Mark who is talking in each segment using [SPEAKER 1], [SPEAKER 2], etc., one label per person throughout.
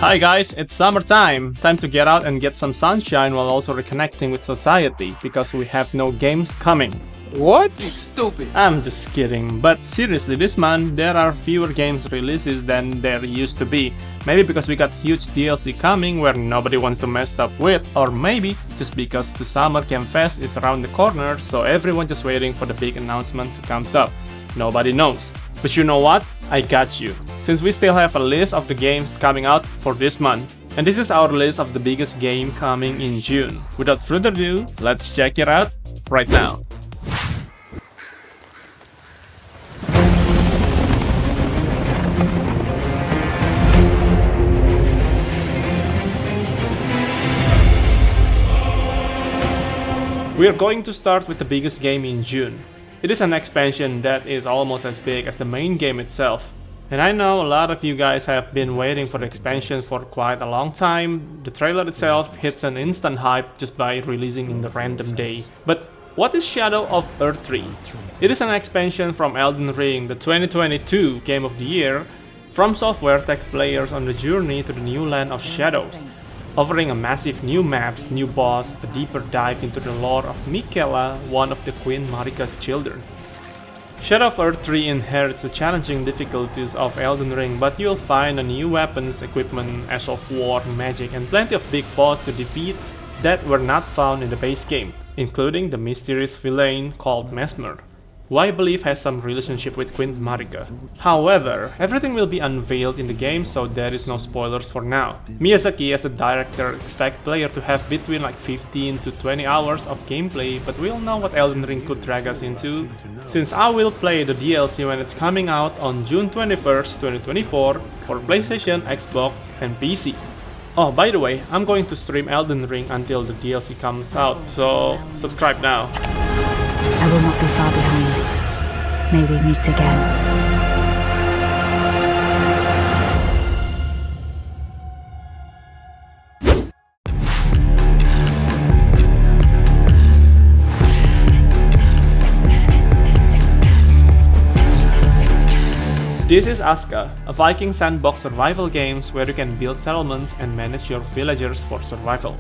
[SPEAKER 1] Hi guys, it's summertime! Time to get out and get some sunshine while also reconnecting with society, because we have no games coming.
[SPEAKER 2] What? You stupid!
[SPEAKER 1] I'm just kidding, but seriously, this month there are fewer games releases than there used to be. Maybe because we got huge DLC coming where nobody wants to mess up with, or maybe just because the Summer Game Fest is around the corner, so everyone just waiting for the big announcement to come up. Nobody knows. But you know what? I got you. Since we still have a list of the games coming out for this month. And this is our list of the biggest game coming in June. Without further ado, let's check it out right now. We are going to start with the biggest game in June. It is an expansion that is almost as big as the main game itself. And I know a lot of you guys have been waiting for the expansion for quite a long time. The trailer itself hits an instant hype just by releasing in the random day. But what is Shadow of Erdtree? It is an expansion from Elden Ring, the 2022 Game of the Year. From Software takes players on the journey to the new land of shadows, offering a massive new maps, new boss, a deeper dive into the lore of Miquella, one of the Queen Marika's children. Shadow of Erdtree inherits the challenging difficulties of Elden Ring, but you'll find a new weapons, equipment, Ash of War, magic, and plenty of big boss to defeat that were not found in the base game, including the mysterious villain called Mesmer, who I believe has some relationship with Queen Marika. However, everything will be unveiled in the game, so there is no spoilers for now. Miyazaki as a director expects players to have between like 15 to 20 hours of gameplay, but we'll know what Elden Ring could drag us into, since I will play the DLC when it's coming out on June 21st, 2024 for PlayStation, Xbox, and PC. Oh, by the way, I'm going to stream Elden Ring until the DLC comes out, so subscribe now.
[SPEAKER 3] I will not be far behind. May we meet again.
[SPEAKER 1] This is ASKA, a Viking sandbox survival game where you can build settlements and manage your villagers for survival.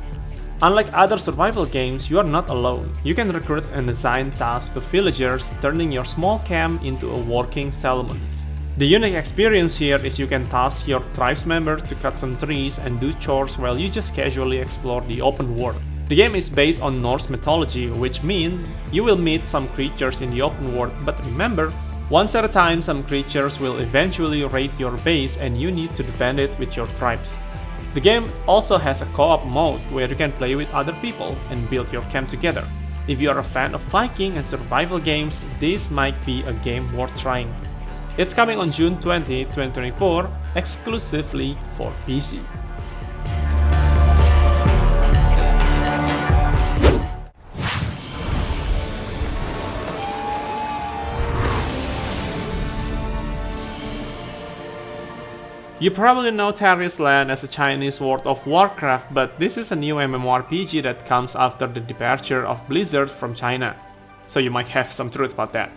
[SPEAKER 1] Unlike other survival games, you are not alone. You can recruit and assign tasks to villagers, turning your small camp into a working settlement. The unique experience here is you can task your tribe's members to cut some trees and do chores while you just casually explore the open world. The game is based on Norse mythology, which means you will meet some creatures in the open world, but remember, once at a time some creatures will eventually raid your base and you need to defend it with your tribes. The game also has a co-op mode where you can play with other people and build your camp together. If you are a fan of Viking and survival games, this might be a game worth trying. It's coming on June 20, 2024, exclusively for PC. You probably know Tarisland as a Chinese World of Warcraft, but this is a new MMORPG that comes after the departure of Blizzard from China. So you might have some truth about that.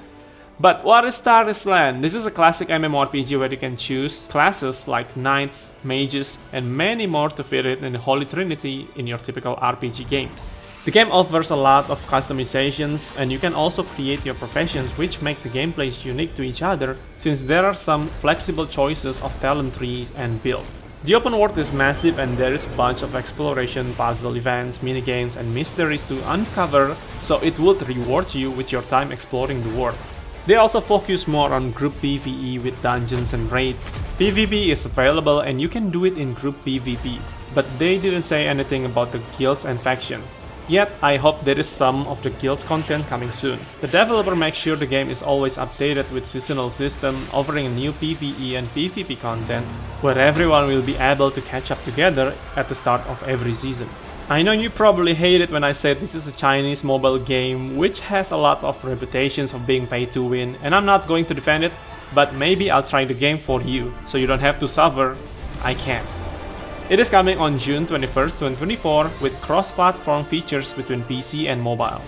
[SPEAKER 1] But what is Tarisland? This is a classic MMORPG where you can choose classes like knights, mages, and many more to fit it in the Holy Trinity in your typical RPG games. The game offers a lot of customizations, and you can also create your professions, which make the gameplays unique to each other, since there are some flexible choices of talent tree and build. The open world is massive and there is a bunch of exploration, puzzle events, minigames, and mysteries to uncover, so it would reward you with your time exploring the world. They also focus more on group PvE with dungeons and raids. PvP is available and you can do it in group PvP, but they didn't say anything about the guilds and faction. Yet, I hope there is some of the guild's content coming soon. The developer makes sure the game is always updated with seasonal system, offering a new PvE and PvP content, where everyone will be able to catch up together at the start of every season. I know you probably hate it when I said this is a Chinese mobile game, which has a lot of reputations of being pay to win, and I'm not going to defend it, but maybe I'll try the game for you, so you don't have to suffer. I can. It is coming on June 21st, 2024 with cross-platform features between PC and mobile.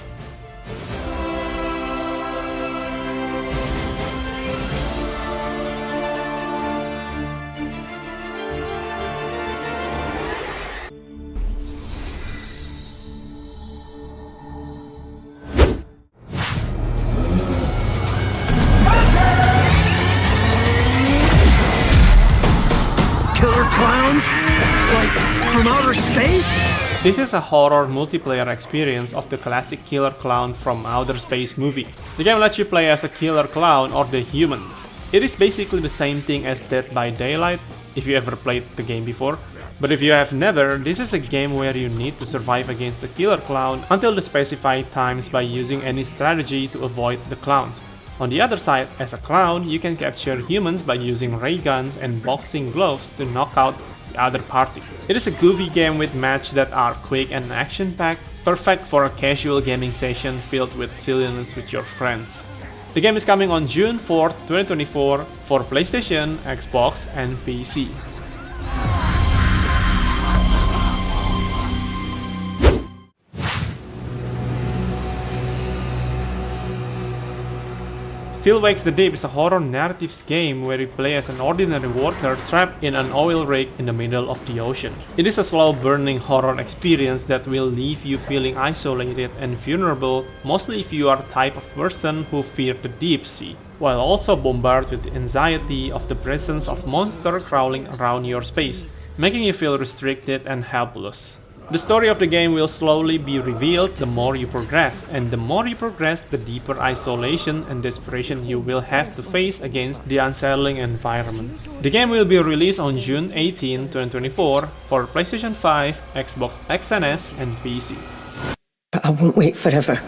[SPEAKER 2] outer space?
[SPEAKER 1] This is a horror multiplayer experience of the classic killer clown from Outer Space movie. The game lets you play as a killer clown or the humans. It is basically the same thing as Dead by Daylight, if you ever played the game before. But if you have never, this is a game where you need to survive against the killer clown until the specified times by using any strategy to avoid the clowns. On the other side, as a clown, you can capture humans by using ray guns and boxing gloves to knock out the other party. It is a goofy game with matches that are quick and action-packed, perfect for a casual gaming session filled with silliness with your friends. The game is coming on June 4, 2024 for PlayStation, Xbox, and PC. Still Wakes the Deep is a horror narratives game where you play as an ordinary worker trapped in an oil rig in the middle of the ocean. It is a slow-burning horror experience that will leave you feeling isolated and vulnerable, mostly if you are the type of person who fear the deep sea, while also bombarded with the anxiety of the presence of monsters crawling around your space, making you feel restricted and helpless. The story of the game will slowly be revealed the more you progress, and the more you progress, the deeper isolation and desperation you will have to face against the unsettling environment. The game will be released on June 18, 2024 for PlayStation 5, Xbox X and S, and PC.
[SPEAKER 4] But I won't wait forever.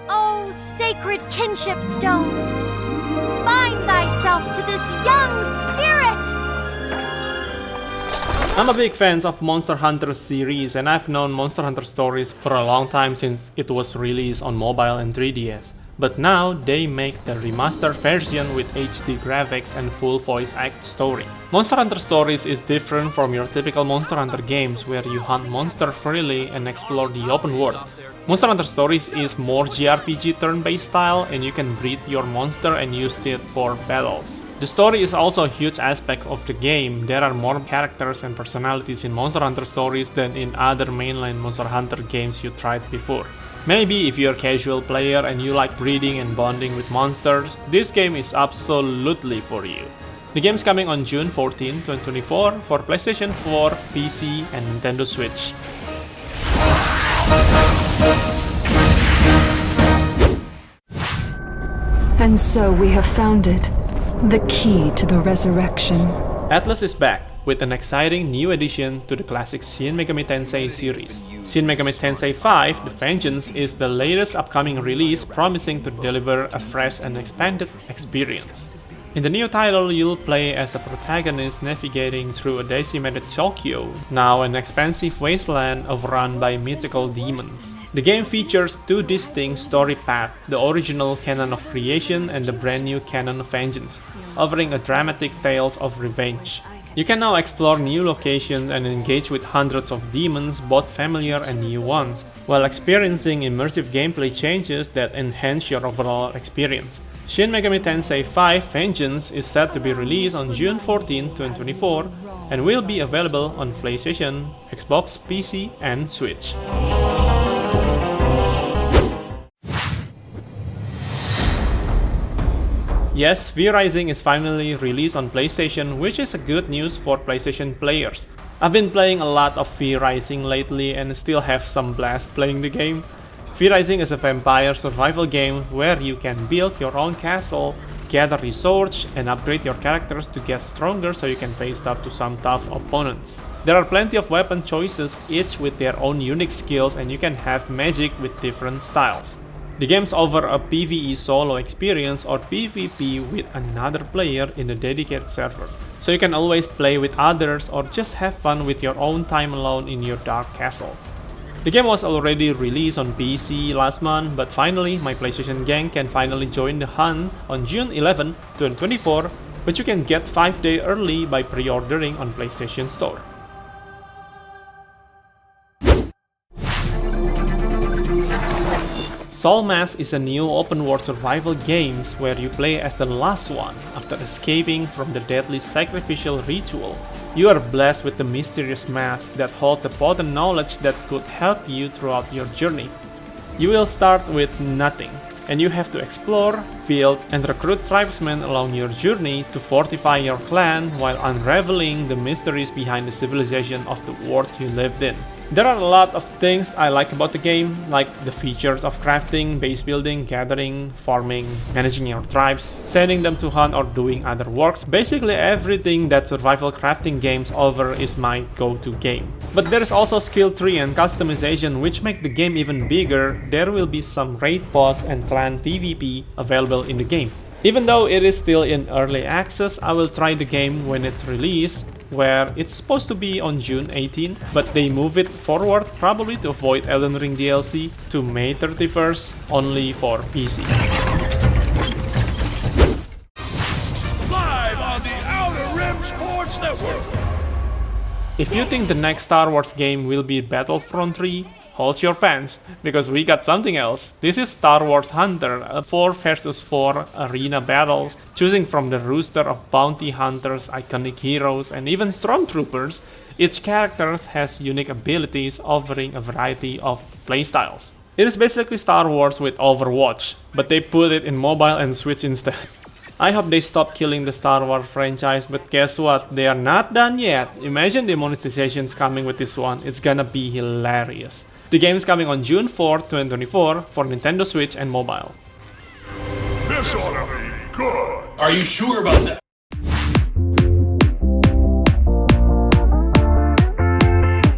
[SPEAKER 5] Oh, sacred kinship stone! Bind thyself to this young spirit!
[SPEAKER 1] I'm a big fan of Monster Hunter series, and I've known Monster Hunter stories for a long time since it was released on mobile and 3DS. But now they make the remastered version with HD graphics and full voice act story. Monster Hunter Stories is different from your typical Monster Hunter games where you hunt monsters freely and explore the open world. Monster Hunter Stories is more JRPG turn-based style, and you can breed your monster and use it for battles. The story is also a huge aspect of the game. There are more characters and personalities in Monster Hunter Stories than in other mainline Monster Hunter games you tried before. Maybe if you're a casual player and you like breeding and bonding with monsters, this game is absolutely for you. The game is coming on June 14, 2024 for PlayStation 4, PC, and Nintendo Switch.
[SPEAKER 3] And so we have found it, the key to the resurrection.
[SPEAKER 1] Atlus is back with an exciting new addition to the classic Shin Megami Tensei series. Shin Megami Tensei 5 The Vengeance is the latest upcoming release, promising to deliver a fresh and expanded experience. In the new title, you'll play as a protagonist navigating through a decimated Tokyo, now an expansive wasteland overrun by mythical demons. The game features two distinct story paths, the original canon of creation and the brand new canon of vengeance, offering a dramatic tales of revenge. You can now explore new locations and engage with hundreds of demons, both familiar and new ones, while experiencing immersive gameplay changes that enhance your overall experience. Shin Megami Tensei 5 Vengeance is set to be released on June 14, 2024 and will be available on PlayStation, Xbox, PC, and Switch. Yes, V Rising is finally released on PlayStation, which is a good news for PlayStation players. I've been playing a lot of V Rising lately and still have some blast playing the game. V Rising is a vampire survival game where you can build your own castle, gather resources, and upgrade your characters to get stronger so you can face up to some tough opponents. There are plenty of weapon choices, each with their own unique skills, and you can have magic with different styles. The games offer a PvE solo experience or PvP with another player in a dedicated server, so you can always play with others or just have fun with your own time alone in your dark castle. The game was already released on PC last month, but finally my PlayStation gang can finally join the hunt on June 11, 2024, but you can get 5 days early by pre-ordering on PlayStation Store. Soulmask is a new open-world survival game where you play as the last one after escaping from the deadly sacrificial ritual. You are blessed with the mysterious mask that holds the potent knowledge that could help you throughout your journey. You will start with nothing, and you have to explore, build, and recruit tribesmen along your journey to fortify your clan while unraveling the mysteries behind the civilization of the world you lived in. There are a lot of things I like about the game, like the features of crafting, base building, gathering, farming, managing your tribes, sending them to hunt or doing other works. Basically everything that survival crafting games offer is my go-to game. But there is also skill tree and customization which make the game even bigger. There will be some raid boss and clan PvP available in the game. Even though it is still in early access, I will try the game when it's released, where it's supposed to be on June 18, but they move it forward probably to avoid Elden Ring DLC to May 31st, only for PC.
[SPEAKER 2] Live on the Outer Rim Sports Network.
[SPEAKER 1] If you think the next Star Wars game will be Battlefront 3, hold your pants, because we got something else. This is Star Wars Hunter, a 4 vs 4 arena battles, choosing from the roster of bounty hunters, iconic heroes, and even stormtroopers. Each character has unique abilities, offering a variety of playstyles. It is basically Star Wars with Overwatch, but they put it in mobile and Switch instead. I hope they stop killing the Star Wars franchise, but guess what? They are not done yet. Imagine the monetizations coming with this one, it's gonna be hilarious. The game is coming on June 4, 2024 for Nintendo Switch and mobile.
[SPEAKER 2] This ought to be good.
[SPEAKER 6] Are you sure about that?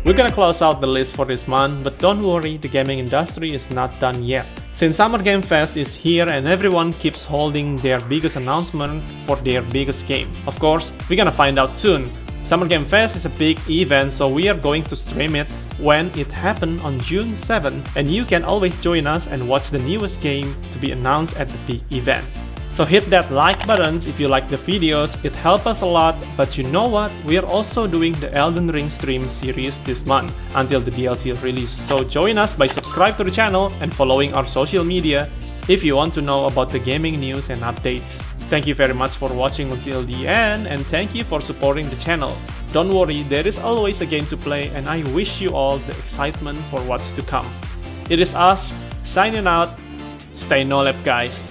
[SPEAKER 1] We're gonna close out the list for this month, but don't worry, the gaming industry is not done yet. Since Summer Game Fest is here and everyone keeps holding their biggest announcement for their biggest game. Of course, we're gonna find out soon. Summer Game Fest is a big event, so we are going to stream it when it happens on June 7, and you can always join us and watch the newest game to be announced at the big event. So hit that like button if you like the videos, it helps us a lot, but you know what, we are also doing the Elden Ring stream series this month until the DLC is released, so join us by subscribe to the channel and following our social media if you want to know about the gaming news and updates. Thank you very much for watching until the end, and thank you for supporting the channel. Don't worry, there is always a game to play, and I wish you all the excitement for what's to come. It is us, signing out. Stay no left, guys.